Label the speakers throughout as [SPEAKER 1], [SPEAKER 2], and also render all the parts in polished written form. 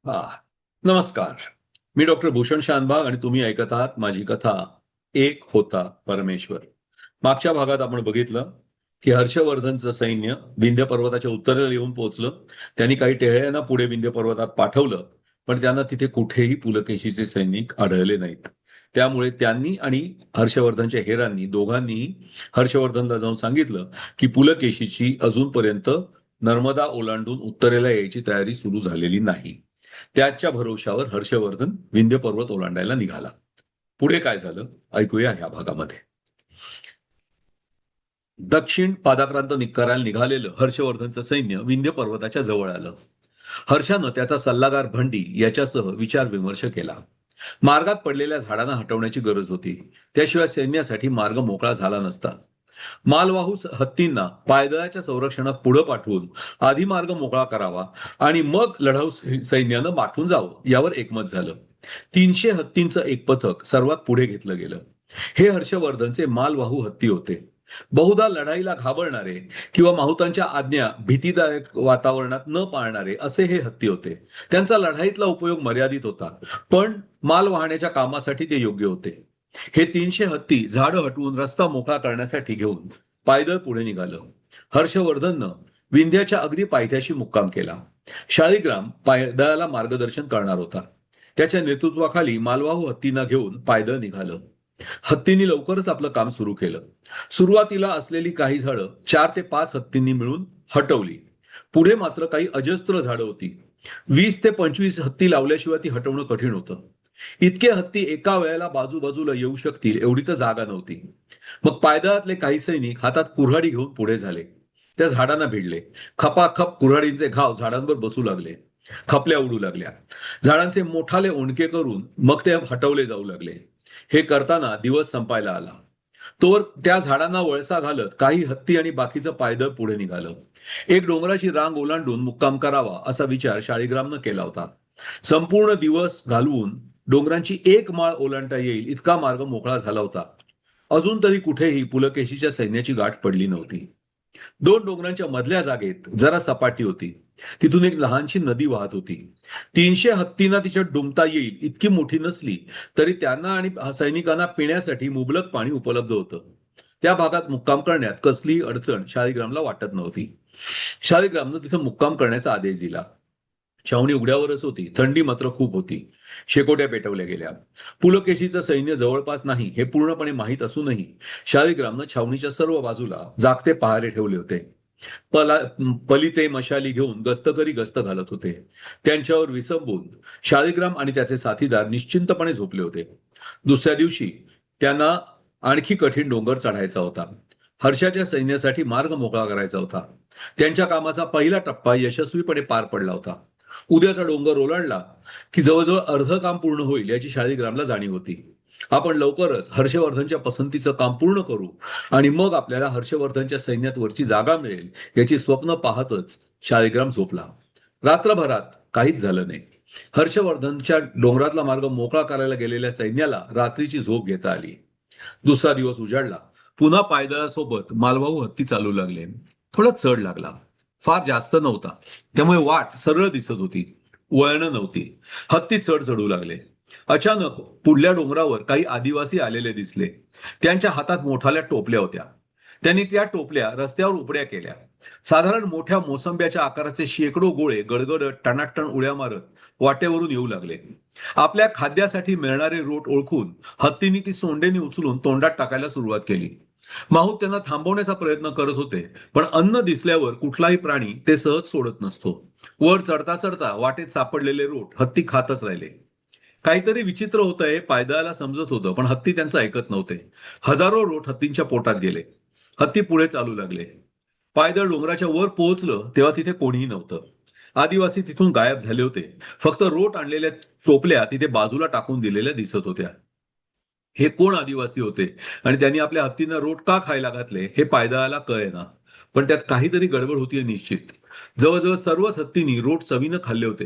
[SPEAKER 1] हा नमस्कार. मी डॉक्टर भूषण शानभाग आणि तुम्ही ऐकत आहात माझी कथा एक होता परमेश्वर. मागच्या भागात आपण बघितलं की हर्षवर्धनचं सैन्य विंध्य पर्वताच्या उत्तरेला येऊन पोहोचलं. त्यांनी काही टेहळ्यांना पुढे विंध्य पर्वतात पाठवलं, पण त्यांना तिथे कुठेही पुलकेशीचे सैनिक आढळले नाहीत. त्यामुळे त्यांनी आणि हर्षवर्धनच्या हेरांनी दोघांनीही हर्षवर्धनला जाऊन सांगितलं की पुलकेशीची अजूनपर्यंत नर्मदा ओलांडून उत्तरेला यायची तयारी सुरू झालेली नाही. त्याच्या भरोशावर हर्षवर्धन विंध्य पर्वत ओलांडायला निघाला. पुढे काय झालं ऐकूया ह्या भागामध्ये. दक्षिण पादाक्रांत करायला निघालेलं हर्षवर्धनचं सैन्य विंध्य पर्वताच्या जवळ आलं. हर्षानं त्याचा सल्लागार भंडी याच्यासह विचार विमर्श केला. मार्गात पडलेल्या झाडांना हटवण्याची गरज होती, त्याशिवाय सैन्यासाठी मार्ग मोकळा झाला नसता. मालवाहू हत्तींना पायदळाच्या संरक्षणात पुढे पाठवून आधी मार्ग मोकळा करावा आणि मग लढाऊ सैन्यानं माठून जावं यावर एकमत झालं. 300 हत्तींचं एक पथक सर्वात पुढे घेतलं गेलं. हे हर्षवर्धनचे मालवाहू हत्ती होते. बहुधा लढाईला घाबरणारे किंवा माहुतांच्या आज्ञा भीतीदायक वातावरणात न पाळणारे असे हे हत्ती होते. त्यांचा लढाईतला उपयोग मर्यादित होता, पण माल वाहण्याच्या कामासाठी ते योग्य होते. हे 300 हत्ती झाडं हटवून रस्ता मोकळा करण्यासाठी घेऊन पायदळ पुढे निघालं. हर्षवर्धननं विंध्याच्या अगदी पायथ्याशी मुक्काम केला. शाळीग्राम पायदळाला मार्गदर्शन करणार होता. त्याच्या नेतृत्वाखाली मालवाहू हत्तींना घेऊन पायदळ निघालं. हत्तींनी लवकरच आपलं काम सुरू केलं. सुरुवातीला असलेली काही झाडं 4 ते 5 हत्तींनी मिळून हटवली. पुढे मात्र काही अजस्त्र झाडं होती. 20 ते 25 हत्ती लावल्याशिवाय ती हटवणं कठीण होतं. इतके हत्ती एका वेळेला बाजूबाजूला येऊ शकतील एवढी तर जागा नव्हती. मग पायदळातले काही सैनिक हातात कुऱ्हाडी घेऊन पुढे झाले. त्या झाडांना भिडले. खपाखप कुऱ्हाडींचे घाव झाडांवर बसू लागले. खपल्या उडू लागल्या. झाडांचे मोठाले ओंडके करून मग ते हटवले जाऊ लागले. हे करताना दिवस संपायला आला. तोवर त्या झाडांना वळसा घालत काही हत्ती आणि बाकीचं पायदळ पुढे निघालं. एक डोंगराची रांग ओलांडून मुक्काम करावा असा विचार शाळीग्रामनं केला होता. संपूर्ण दिवस घालवून डोंगरांची एक माळ ओलांडता येईल इतका मार्ग मोकळा झाला होता. अजून तरी कुठेही पुलकेशीच्या सैन्याची गाठ पडली नव्हती. 2 डोंगरांच्या मधल्या जागेत जरा सपाटी होती. तिथून एक लहानशी नदी वाहत होती. 300 हत्तींना तिच्यात डुंबता येईल इतकी मोठी नसली तरी त्यांना आणि सैनिकांना पिण्यासाठी मुबलक पाणी उपलब्ध होतं. त्या भागात मुक्काम करण्यात कसलीही अडचण शाळीग्रामला वाटत नव्हती. शाळीग्रामनं तिथं मुक्काम करण्याचा आदेश दिला. छावणी उघड्यावरच होती, थंडी मात्र खूप होती. शेकोट्या पेटवल्या गेल्या. पुलकेशीचं सैन्य जवळपास नाही हे पूर्णपणे माहीत असूनही शाळीग्रामनं छावणीच्या सर्व बाजूला जागते पहारे ठेवले होते. पला पलिते मशाली घेऊन गस्तकरी गस्त घालत होते. त्यांच्यावर विसंबून शाळीग्राम आणि त्याचे साथीदार निश्चिंतपणे झोपले होते. दुसऱ्या दिवशी त्यांना आणखी कठीण डोंगर चढायचा होता. हर्षाच्या सैन्यासाठी मार्ग मोकळा करायचा होता. त्यांच्या कामाचा पहिला टप्पा यशस्वीपणे पार पडला होता. उद्याचा डोंगर ओलांडला की जवळजवळ अर्ध काम पूर्ण होईल याची शाळीग्रामला जाणीव होती. आपण लवकरच हर्षवर्धनच्या पसंतीचं काम पूर्ण करू आणि मग आपल्याला हर्षवर्धनच्या सैन्यात वरची जागा मिळेल याची स्वप्न पाहतच शाळीग्राम झोपला. रात्रभरात काहीच झालं नाही. हर्षवर्धनच्या डोंगरातला मार्ग मोकळा करायला गेलेल्या सैन्याला रात्रीची झोप घेता आली. दुसरा दिवस उजाडला. पुन्हा पायदळासोबत मालवाहू हत्ती चालू लागले. थोडा चढ लागला, फार जास्त नव्हता, त्यामुळे वाट सरळ दिसत होती. वळणं नव्हती. हत्ती चढ चढू लागले. अचानक पुढल्या डोंगरावर काही आदिवासी आलेले दिसले. त्यांच्या हातात मोठाल्या टोपल्या होत्या. त्यांनी त्या टोपल्या रस्त्यावर उपड्या केल्या. साधारण मोठ्या मोसंब्याच्या आकाराचे शेकडो गोळे गडगडत टनाटण उड्या मारत वाटेवरून येऊ लागले. आपल्या खाद्यासाठी मिळणारे रोट ओळखून हत्तींनी ती सोंडेनी उचलून तोंडात टाकायला सुरुवात केली. माहूत त्यांना थांबवण्याचा प्रयत्न करत होते, पण अन्न दिसल्यावर कुठलाही प्राणी ते सहज सोडत नसतो. वर चढता चढता वाटेत सापडलेले रोट हत्ती खातच राहिले. काहीतरी विचित्र होतंय पायदळाला समजत होतं, पण हत्ती त्यांचं ऐकत नव्हते. हजारो रोट हत्तींच्या पोटात गेले. हत्ती पुढे चालू लागले. पायदळ डोंगराच्या वर पोहोचलं तेव्हा तिथे कोणीही नव्हतं. आदिवासी तिथून गायब झाले होते. फक्त रोट आणलेल्या टोपल्या तिथे बाजूला टाकून दिलेल्या दिसत होत्या. हे कोण आदिवासी होते आणि त्यांनी आपल्या हत्तींना रोट का खायला घातले हे पायदळाला कळेना. पण त्यात काहीतरी गडबड होती निश्चित. जवळजवळ सर्वच हत्तींनी रोट चवीनं खाल्ले होते.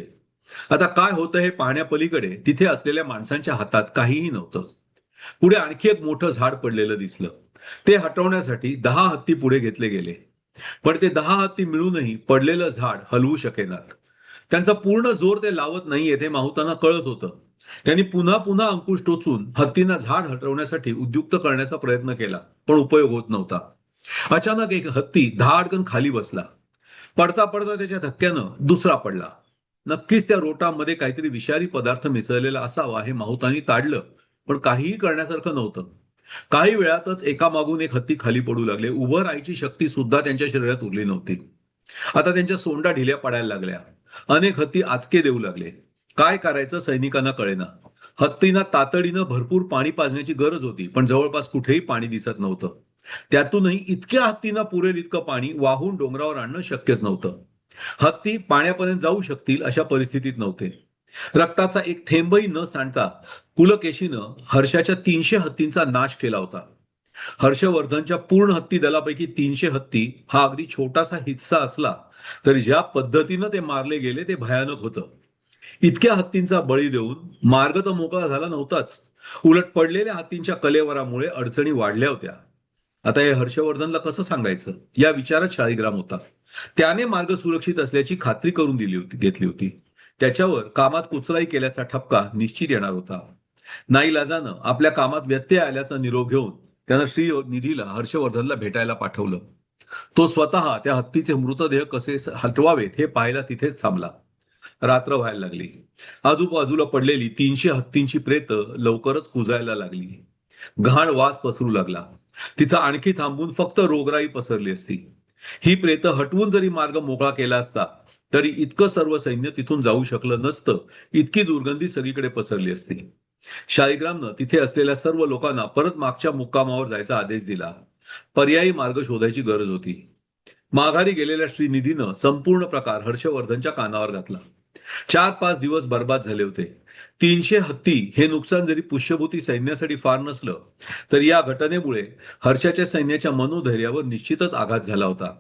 [SPEAKER 1] आता काय होतं हे पाहण्यापलीकडे तिथे असलेल्या माणसांच्या हातात काहीही नव्हतं. पुढे आणखी एक मोठं झाड पडलेलं दिसलं. ते हटवण्यासाठी 10 हत्ती पुढे घेतले गेले, पण ते 10 हत्ती मिळूनही पडलेलं झाड हलवू शकेनात. त्यांचा पूर्ण जोर ते लावत नाहीये हे माहुतांना कळत होतं. त्यांनी पुन्हा पुन्हा अंकुश टोचून हत्तींना झाड हटवण्यासाठी उद्युक्त करण्याचा प्रयत्न केला, पण उपयोग होत नव्हता. अचानक एक हत्ती धाडकन खाली बसला. पडता पडता त्याच्या धक्क्यानं दुसरा पडला. नक्कीच त्या रोटामध्ये काहीतरी विषारी पदार्थ मिसळलेला असावा हे माहुतांनी ताडलं, पण काहीही करण्यासारखं नव्हतं. काही वेळातच एकामागून एक हत्ती खाली पडू लागले. उभं राहायची शक्ती सुद्धा त्यांच्या शरीरात उरली नव्हती. आता त्यांच्या सोंडा ढिल्या पडायला लागल्या. अनेक हत्ती आचके देऊ लागले. काय करायचं सैनिकांना कळेना. हत्तींना तातडीनं भरपूर पाणी पाजण्याची गरज होती, पण जवळपास कुठेही पाणी दिसत नव्हतं. त्यातूनही इतक्या हत्तींना पुरेल इतकं पाणी वाहून डोंगरावर आणणं शक्यच नव्हतं. हत्ती पाण्यापर्यंत जाऊ शकतील अशा परिस्थितीत नव्हते. रक्ताचा एक थेंबही न सांडता पुलकेशीनं हर्षाच्या 300 हत्तींचा नाश केला होता. हर्षवर्धनच्या पूर्ण हत्ती दलापैकी 300 हत्ती हा अगदी छोटासा हिस्सा असला तरी ज्या पद्धतीनं ते मारले गेले ते भयानक होतं. इतक्या हत्तींचा बळी देऊन मार्ग तर मोकळा झाला नव्हताच, उलट पडलेल्या हत्तींच्या कलेवरामुळे अडचणी वाढल्या होत्या. आता हे हर्षवर्धनला कसं सांगायचं या विचारात शाळीग्राम होता. त्याने मार्ग सुरक्षित असल्याची खात्री करून घेतली होती. त्याच्यावर कामात कुचराई केल्याचा ठपका निश्चित येणार होता. नाईलाजानं आपल्या कामात व्यत्यय आल्याचा निरोप घेऊन त्यानं श्रीनिधीला हर्षवर्धनला भेटायला पाठवलं. तो स्वतः त्या हत्तीचे मृतदेह कसे हटवावेत हे पाहायला तिथेच थांबला. रात्र व्हायला लागली. आजूबाजूला पडलेली 300 हत्तींची प्रेत लवकरच कुजायला लागली. घाण वास पसरू लागला. तिथं आणखी थांबून फक्त रोगराई पसरली असती. ही प्रेत हटवून जरी मार्ग मोकळा केला असता तरी इतकं सर्व सैन्य तिथून जाऊ शकलं नसतं. इतकी दुर्गंधी सगळीकडे पसरली असती. शाळीग्रामनं तिथे असलेल्या सर्व लोकांना परत मागच्या मुक्कामावर जायचा आदेश दिला. पर्यायी मार्ग शोधायची गरज होती. माघारी गेलेल्या श्रीनिधीनं संपूर्ण प्रकार हर्षवर्धनच्या कानावर घातला. 4-5 दिवस बर्बाद झाले होते. 300 हत्ती हे नुकसान जरी पुष्यभूती सैन्यासाठी फार नसलं तर या घटनेमुळे हर्षाच्या सैन्याच्या मनोधैर्यावर निश्चितच आघात झाला होता.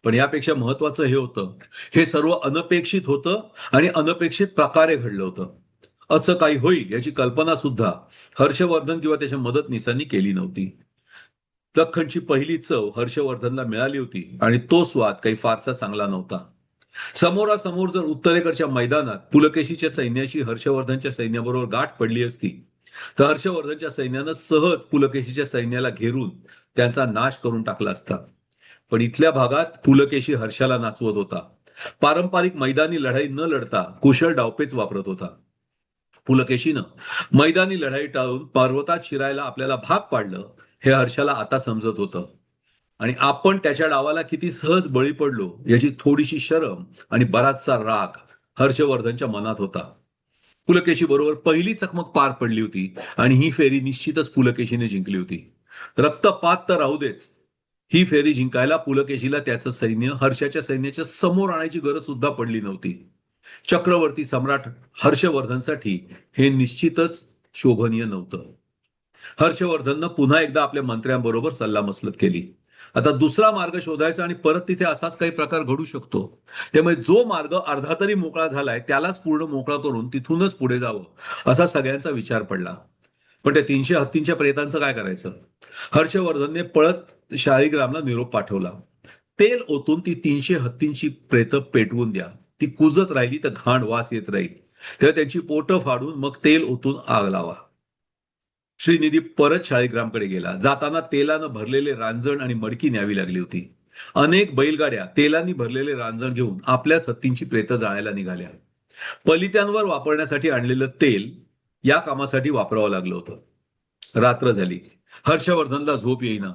[SPEAKER 1] पण यापेक्षा महत्वाचं हे होतं, हे सर्व अनपेक्षित होतं आणि अनपेक्षित प्रकारे घडलं होतं. असं काही होईल याची कल्पना सुद्धा हर्षवर्धन किंवा त्याच्या मदतनीसांनी केली नव्हती. दख्खनची पहिली चव हर्षवर्धनला मिळाली होती आणि तो स्वाद काही फारसा चांगला नव्हता. समोरासमोर जर उत्तरेकडच्या मैदानात पुलकेशीच्या सैन्याशी हर्षवर्धनच्या सैन्याबरोबर गाठ पडली असती तर हर्षवर्धनच्या सैन्यानं सहज पुलकेशीच्या सैन्याला घेरून त्यांचा नाश करून टाकला असता. पण इथल्या भागात पुलकेशी हर्षाला नाचवत होता. पारंपरिक मैदानी लढाई न लढता कुशल डावपेच वापरत होता. पुलकेशीनं मैदानी लढाई टाळून पर्वतात शिरायला आपल्याला भाग पाडलं हे हर्षाला आता समजत होतं. आणि आपण त्याच्या डावाला किती सहज बळी पडलो याची थोडीशी शरम आणि बराचसा राग हर्षवर्धनच्या मनात होता. पुलकेशी बरोबर पहिली चकमक पार पडली होती आणि ही फेरी निश्चितच पुलकेशीने जिंकली होती. रक्तपात तर राहू देच, ही फेरी जिंकायला पुलकेशीला त्याचं सैन्य हर्षाच्या सैन्याच्या समोर आणायची गरज सुद्धा पडली नव्हती. चक्रवर्ती सम्राट हर्षवर्धनसाठी हे निश्चितच शोभनीय नव्हतं. हर्षवर्धननं पुन्हा एकदा आपल्या मंत्र्यांबरोबर सल्लामसलत केली. आता दुसरा मार्ग शोधायचा आणि परत तिथे असाच काही प्रकार घडू शकतो. त्यामुळे जो मार्ग अर्धा तरी मोकळा झालाय त्यालाच पूर्ण मोकळा करून तिथूनच पुढे जावं असा सगळ्यांचा विचार पडला. पण त्या 300 हत्तींच्या प्रेतांचं काय करायचं? हर्षवर्धनने पळत शाळीग्रामला निरोप पाठवला. तेल ओतून ती 300 हत्तींची प्रेत पेटवून द्या. ती कुजत राहिली तर घाण वास येत राहील. तेव्हा त्यांची पोटं फाडून मग तेल ओतून आग लावा. श्रीनिधी परत शाळीग्रामकडे गेला. जाताना तेलानं भरलेले रांजण आणि मडकी न्यावी लागली होती. अनेक बैलगाड्या तेलानी भरलेले रांजण घेऊन आपल्याच हत्तींची प्रेतं जाळायला निघाल्या. पलित्यांवर वापरण्यासाठी आणलेलं तेल या कामासाठी वापरावं लागलं होतं. रात्र झाली. हर्षवर्धनला झोप येईना.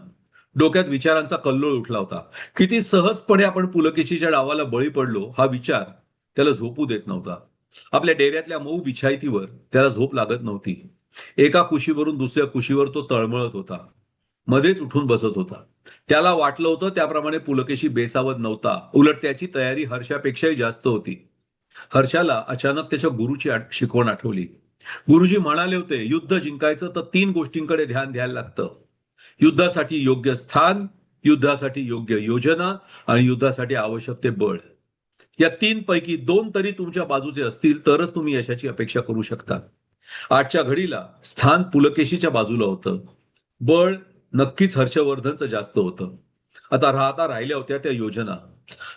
[SPEAKER 1] डोक्यात विचारांचा कल्लोळ उठला होता. किती सहजपणे आपण पुलकेशीच्या डावाला बळी पडलो हा विचार त्याला झोपू देत नव्हता. आपल्या डेऱ्यातल्या मऊ बिछाईतीवर त्याला झोप लागत नव्हती. एका कुशीवरून दुसऱ्या कुशीवर तो तळमळत होता. मध्येच उठून बसत होता. त्याला वाटलं होतं त्याप्रमाणे पुलकेशी बेसावत नव्हता. उलट त्याची तयारी हर्षापेक्षाही जास्त होती. हर्षाला अचानक त्याच्या गुरुची शिकवण आठवली. गुरुजी म्हणाले होते, युद्ध जिंकायचं तर 3 गोष्टींकडे ध्यान द्यायला लागतं. युद्धासाठी योग्य स्थान, युद्धासाठी योग्य योजना आणि युद्धासाठी आवश्यक ते बळ. या 3 पैकी 2 तरी तुमच्या बाजूचे असतील तरच तुम्ही यशाची अपेक्षा करू शकता. आजच्या घडीला स्थान पुलकेशीच्या बाजूला होतं. बळ नक्कीच हर्षवर्धनचं जास्त होतं. आता राहिल्या होत्या त्या योजना.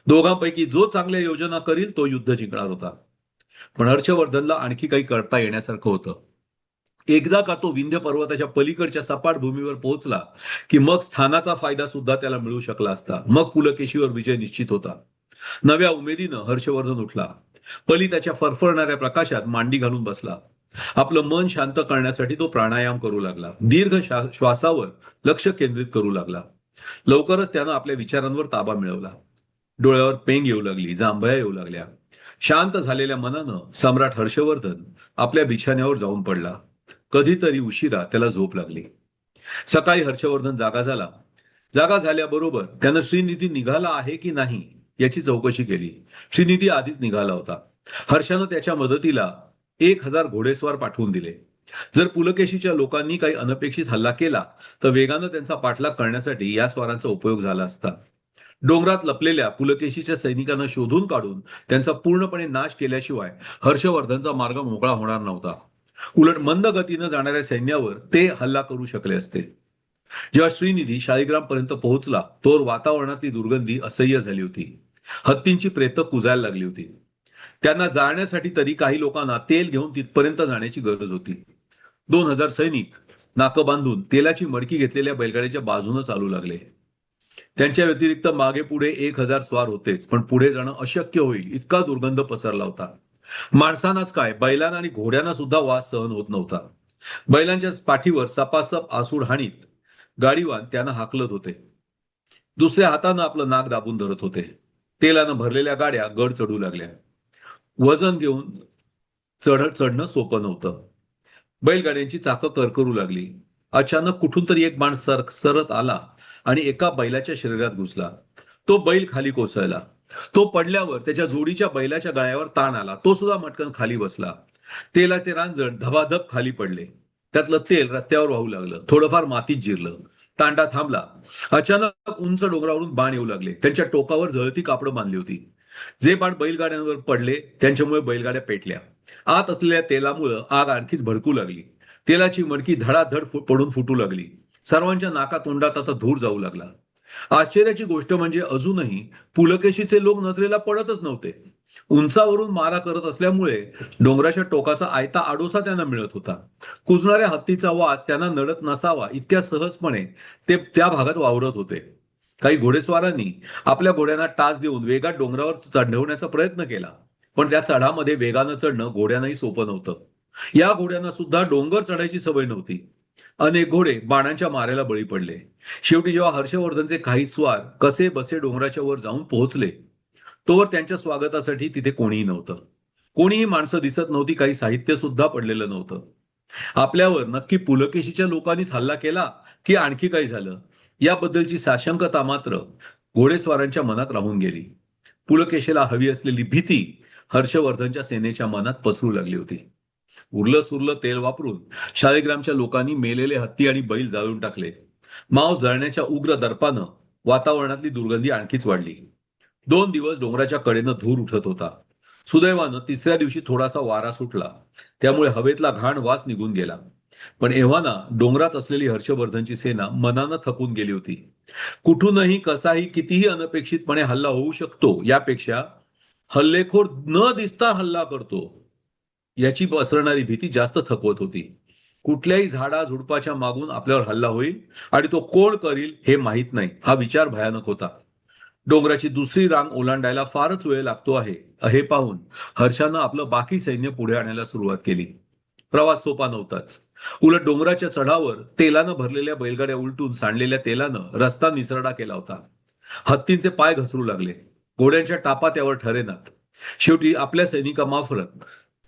[SPEAKER 1] दोघांपैकी जो चांगल्या योजना करील तो युद्ध जिंकणार होता. पण हर्षवर्धनला आणखी काही करता येण्यासारखं होतं. एकदा का तो विंध्य पर्वताच्या पलीकडच्या सपाट भूमीवर पोहोचला की मग स्थानाचा फायदा सुद्धा त्याला मिळू शकला असता. मग पुलकेशीवर विजय निश्चित होता. नव्या उमेदीनं हर्षवर्धन उठला. पली त्याच्या फरफरणाऱ्या प्रकाशात मांडी घालून बसला. आपलं मन शांत करण्यासाठी तो प्राणायाम करू लागला. दीर्घ श्वासावर लक्ष केंद्रित करू लागला. लवकरच त्यानं आपल्या विचारांवर ताबा मिळवला. डोळ्यावर पेंग येऊ लागली, जांभया येऊ लागल्या. शांत झालेल्या मनानं सम्राट हर्षवर्धन आपल्या बिछाण्यावर जाऊन पडला. कधीतरी उशिरा त्याला झोप लागली. सकाळी हर्षवर्धन जागा झाला. जागा झाल्याबरोबर त्यानं श्रीनिधी निघाला आहे की नाही याची चौकशी केली. श्रीनिधी आधीच निघाला होता. हर्षानं त्याच्या मदतीला 1000 घोडेस्वार पाठवून दिले. जर पुलकेशीच्या लोकांनी काही अनपेक्षित हल्ला केला तर वेगानं त्यांचा पाठलाग करण्यासाठी या स्वारांचा उपयोग झाला असता. डोंगरात लपलेल्या पुलकेशीच्या सैनिकांना शोधून काढून त्यांचा पूर्णपणे नाश केल्याशिवाय हर्षवर्धनचा मार्ग मोकळा होणार नव्हता. उलट मंद गतीनं जाणाऱ्या सैन्यावर ते हल्ला करू शकले असते. जेव्हा श्रीनिधी शाळीग्राम पर्यंत पोहोचला तोवर वातावरणातली दुर्गंधी असह्य झाली होती. हत्तींची प्रेतं कुजायला लागली होती. त्यांना जाळण्यासाठी तरी काही लोकांना तेल घेऊन तिथपर्यंत जाण्याची गरज होती. 2000 सैनिक नाकं बांधून तेलाची मडकी घेतलेल्या बैलगाडीच्या बाजूने चालू लागले. त्यांच्या व्यतिरिक्त मागे पुढे 1000 स्वार होतेच, पण पुढे जाणं अशक्य होईल इतका दुर्गंध पसरला होता. माणसांनाच काय, बैलांना आणि घोड्यांना सुद्धा वास सहन होत नव्हता. बैलांच्या पाठीवर सपासप आसूड हाणीत गाडीवान त्यांना हाकलत होते. दुसऱ्या हातानं आपलं नाक दाबून धरत होते. तेलानं भरलेल्या गाड्या गड चढू लागल्या. वजन घेऊन चढणं सोपं नव्हतं. बैलगाड्यांची चाकं करकरू लागली. अचानक कुठून तरी एक बाण सरत आला आणि एका बैलाच्या शरीरात घुसला. तो बैल खाली कोसळला. तो पडल्यावर त्याच्या जोडीच्या बैलाच्या गळ्यावर ताण आला. तो सुद्धा मटकन खाली बसला. तेलाचे रांजण धबाधब खाली पडले. त्यातलं तेल रस्त्यावर वाहू लागलं. थोडंफार मातीत जिरलं. तांडा थांबला. अचानक उंच डोंगरावरून बाण येऊ लागले. त्यांच्या टोकावर जळती कापडं बांधली होती. जे बाण बैलगाड्यांवर पडले त्यांच्यामुळे बैलगाड्या पेटल्या. आत असलेल्या तेलामुळे आग आणखीच भडकू लागली. तेलाची मडकी धडाधड पडून फुटू लागली. सर्वांच्या नाकातोंडात आता धूर जाऊ लागला. आश्चर्याची गोष्ट म्हणजे अजूनही पुलकेशीचे लोक नजरेला पडतच नव्हते. उंचावरून मारा करत असल्यामुळे डोंगराच्या टोकाचा आयता आडोसा त्यांना मिळत होता. कुजणाऱ्या हत्तीचा वास त्यांना नडत नसावा इतक्या सहजपणे ते त्या भागात वावरत होते. काही घोडेस्वारांनी आपल्या घोड्यांना टाच देऊन वेगात डोंगरावर चढवण्याचा प्रयत्न केला, पण त्या चढामध्ये वेगानं चढणं घोड्यांनाही सोपं नव्हतं. या घोड्यांना सुद्धा डोंगर चढायची सवय नव्हती. अनेक घोडे बाणांच्या मारेला बळी पडले. शेवटी जेव्हा हर्षवर्धनचे काही स्वार कसे बसे डोंगराच्या वर जाऊन पोहोचले तोवर त्यांच्या स्वागतासाठी तिथे कोणीही नव्हतं. कोणीही माणसं दिसत नव्हती. काही साहित्य सुद्धा पडलेलं नव्हतं. आपल्यावर नक्की पुलकेशीच्या लोकांनीच हल्ला केला की आणखी काही झालं याबद्दलची साशंकता मात्र घोडेस्वारांच्या मनात राहून गेली. पुलकेशीला हवी असलेली भीती हर्षवर्धनच्या सेनेच्या मनात पसरू लागली होती. उरलं सुरलं तेल वापरून शाळीग्रामच्या लोकांनी मेलेले हत्ती आणि बैल जाळून टाकले. मांस जळण्याच्या उग्र दर्पानं वातावरणातली दुर्गंधी आणखीच वाढली. 2 दिवस डोंगराच्या कडेनं धूर उठत होता. सुदैवानं तिसऱ्या दिवशी थोडासा वारा सुटला. त्यामुळे हवेतला घाण वास निघून गेला. पण एव्हाना डोंगरात असलेली हर्षवर्धनची सेना मनानं थकून गेली होती. कुठूनही कसाही कितीही अनपेक्षितपणे हल्ला होऊ शकतो यापेक्षा हल्लेखोर न दिसता हल्ला करतो याची पसरणारी भीती जास्त थकवत होती. कुठल्याही झाडा झुडपाच्या मागून आपल्यावर हल्ला होईल आणि तो कोण करील हे माहीत नाही हा विचार भयानक होता. डोंगराची दुसरी रांग ओलांडायला फारच वेळ लागतो आहे हे पाहून हर्षानं आपलं बाकी सैन्य पुढे आणायला सुरुवात केली. प्रवास सोपा नव्हताच. उलट डोंगराच्या चढावर तेलानं भरलेल्या बैलगाड्या उलटून सांडलेल्या तेलानं रस्ता निसरडा केला होता. हत्तींचे पाय घसरू लागले. घोड्यांच्या टापा त्यावर ठरेनात. शेवटी आपल्या सैनिकामार्फत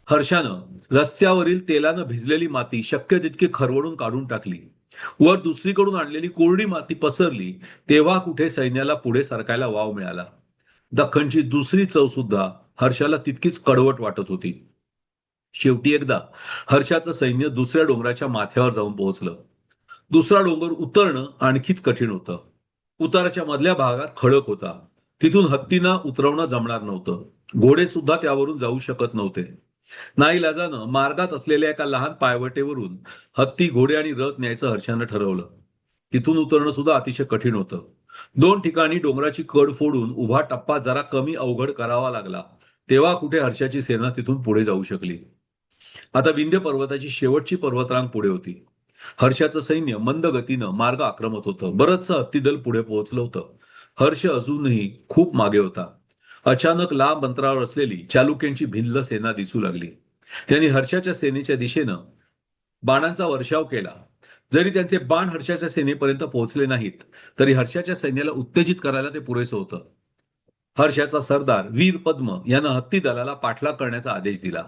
[SPEAKER 1] हर्षानं रस्त्यावरील तेलानं भिजलेली माती शक्य तितकी खरवडून काढून टाकली. वर दुसरीकडून आणलेली कोरडी माती पसरली तेव्हा कुठे सैन्याला पुढे सरकायला वाव मिळाला. दख्खनची दुसरी चव सुद्धा हर्षाला तितकीच कडवट वाटत होती. शेवटी एकदा हर्षाचं सैन्य दुसऱ्या डोंगराच्या माथ्यावर जाऊन पोहोचलं. दुसरा डोंगर उतरणं आणखीच कठीण होतं. उताराच्या मधल्या भागात खडक होता. तिथून हत्तींना उतरवणं जमणार नव्हतं. घोडे सुद्धा त्यावरून जाऊ शकत नव्हते. नाईलाजानं मार्गात असलेल्या एका लहान पायवटेवरून हत्ती, घोडे आणि रथ न्यायचं हर्षानं ठरवलं. तिथून उतरणं सुद्धा अतिशय कठीण होतं. 2 ठिकाणी डोंगराची कड फोडून उभा टप्पा जरा कमी अवघड करावा लागला. तेव्हा कुठे हर्षाची सेना तिथून पुढे जाऊ शकली. आता विंध्य पर्वताची शेवटची पर्वतरांग पुढे होती. हर्षाचं सैन्य मंद गतीनं मार्ग आक्रमत होतं. बरंचसं हत्तीदल पुढे पोहोचलं होतं. हर्ष अजूनही खूप मागे होता. अचानक लांब अंतरावर असलेली चालुक्यांची भिल्ल सेना दिसू लागली. त्यांनी हर्षाच्या सेनेच्या दिशेनं बाणांचा वर्षाव केला. जरी त्यांचे बाण हर्षाच्या सेनेपर्यंत पोहोचले नाहीत, तरी हर्षाच्या सैन्याला उत्तेजित करायला ते पुरेसं होतं. हर्षाचा सरदार वीर पद्म यानं हत्ती दलाला पाठलाग करण्याचा आदेश दिला.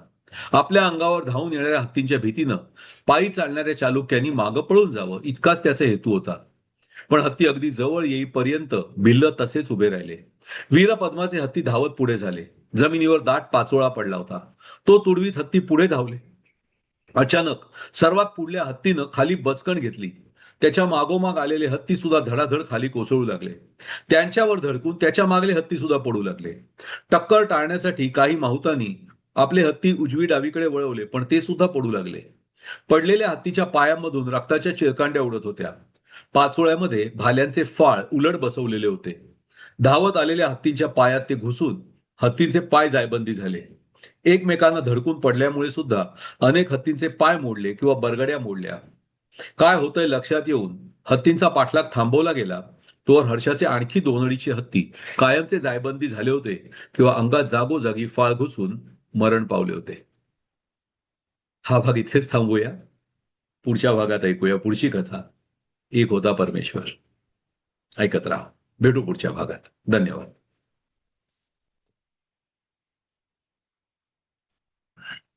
[SPEAKER 1] आपल्या अंगावर धावून येणाऱ्या हत्तींच्या भीतीनं पायी चालणाऱ्या चालुक्यांनी मागं पळून जावं इतकाच त्याचा हेतू होता. पण हत्ती अगदी जवळ येईपर्यंत भिल्ल तसेच उभे राहिले. वीरपद्माचे हत्ती धावत पुढे झाले. जमिनीवर दाट पाचोळा पडला होता. तो तुडवीत हत्ती पुढे धावले. अचानक सर्वात पुढल्या हत्तीनं खाली बसकण घेतली. त्याच्या मागोमाग आलेले हत्ती सुद्धा धडाधड खाली कोसळू लागले. त्यांच्यावर धडकून त्याच्या मागले हत्ती सुद्धा पडू लागले. टक्कर टाळण्यासाठी काही माहुतांनी आपले हत्ती उजवी डावीकडे वळवले, पण ते सुद्धा पडू लागले. पडलेल्या हत्तीच्या पायांमधून रक्ताच्या चिळकांड्या उडत होत्या. पाचोळ्यामध्ये भाल्यांचे फाळ उलट बसवलेले होते. धावत आलेल्या हत्तींच्या पायात ते घुसून हत्तींचे पाय जायबंदी झाले. एकमेकांना धडकून पडल्यामुळे सुद्धा अनेक हत्तींचे पाय मोडले किंवा बरगड्या मोडल्या. काय होतंय लक्षात येऊन हत्तींचा पाठलाग थांबवला गेला. तोवर हर्षाचे आणखी 2 हत्ती कायमचे जायबंदी झाले होते किंवा अंगात जागोजागी फाळ घुसून मरण पावले होते. हा भाग इथेच थांबूया. पुढच्या भागात ऐकूया पुढची कथा. एक होता परमेश्वर. ऐकत राहा. भेटू पुढच्या भागात. धन्यवाद.